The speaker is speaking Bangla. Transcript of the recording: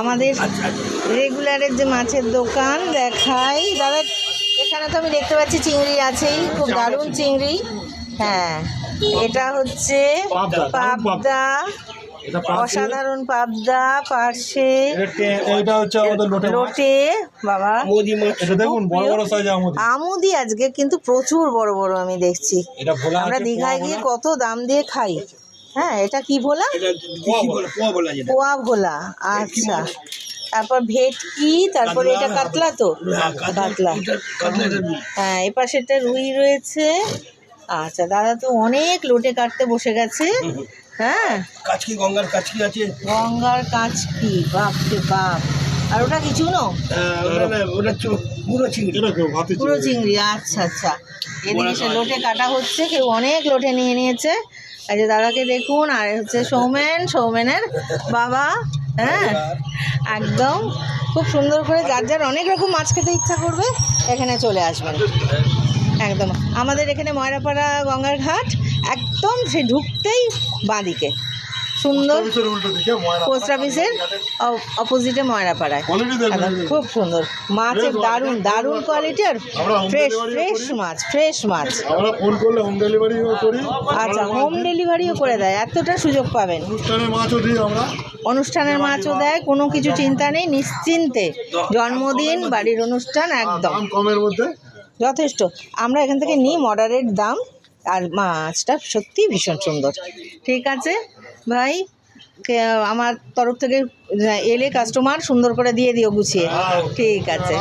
আমাদের রেগুলারের যে মাছের দোকান দেখাই দাদা। এখানে তো আমি দেখতে পাচ্ছি চিংড়ি আছেই, খুব দারুণ চিংড়ি। হ্যাঁ, এটা হচ্ছে পাবদা, অসাধারণ পাবদা, পার্শে, এটা হচ্ছে আমাদের লোটে। বাবা এটা দেখুন বড় বড় সাইজ আমুদি আজকে কিন্তু প্রচুর বড় বড় আমি দেখছি। আমরা দীঘায় গিয়ে কত দাম দিয়ে খাই। হ্যাঁ, এটা কি ভোলা? পোয়া ভোলা। আচ্ছা, তারপর ভেটকি, তারপরে এটা কাতলা। তো কাতলা। হ্যাঁ, এ পাশেরটা রুই রয়েছে। আচ্ছা, দাদা তো অনেক লোটে কাটতে বসে গেছে। হ্যাঁ, কাচকি, গঙ্গার কাচকি আছে। গঙ্গার কাচকি, বাপ রে বাপ। আর ওটা কিছু না, ওটা পুরো চিংড়ি, পুরো চিংড়ি। আচ্ছা আচ্ছা, এদিকে সে লোটে কাটা হচ্ছে, কেউ অনেক লোটে নিয়ে নিয়েছে। এই যে দাদাকে দেখুন, আর হচ্ছে সৌমেনের বাবা। হ্যাঁ, একদম খুব সুন্দর করে যার যার অনেক রকম মাছ খেতে ইচ্ছা করবে এখানে চলে আসবেন। একদম আমাদের এখানে ময়রাপাড়া গঙ্গার ঘাট, একদম সে ঢুকতেই বাঁদিকে সুন্দর পোস্ট অফিসের অপোজিটে ময়রাপাড়ায়। খুব সুন্দর মাছের দারুণ দারুণ কোয়ালিটি, আর ফ্রেশ মাছ। আচ্ছা, হোম ডেলিভারিও করে দেয়, এতটা সুযোগ পাবেন। অনুষ্ঠানের মাছও দেয়, কোনো কিছু চিন্তা নেই, নিশ্চিন্তে জন্মদিন, বাড়ির অনুষ্ঠান একদম কমের মধ্যে যথেষ্ট। আমরা এখান থেকে নিই মডারেট দাম, আর মাছটা সত্যি ভীষণ সুন্দর। ঠিক আছে ভাই, আমার তরফ থেকে এলে কাস্টমার সুন্দর করে দিয়ে দিও গুছিয়ে। ঠিক আছে।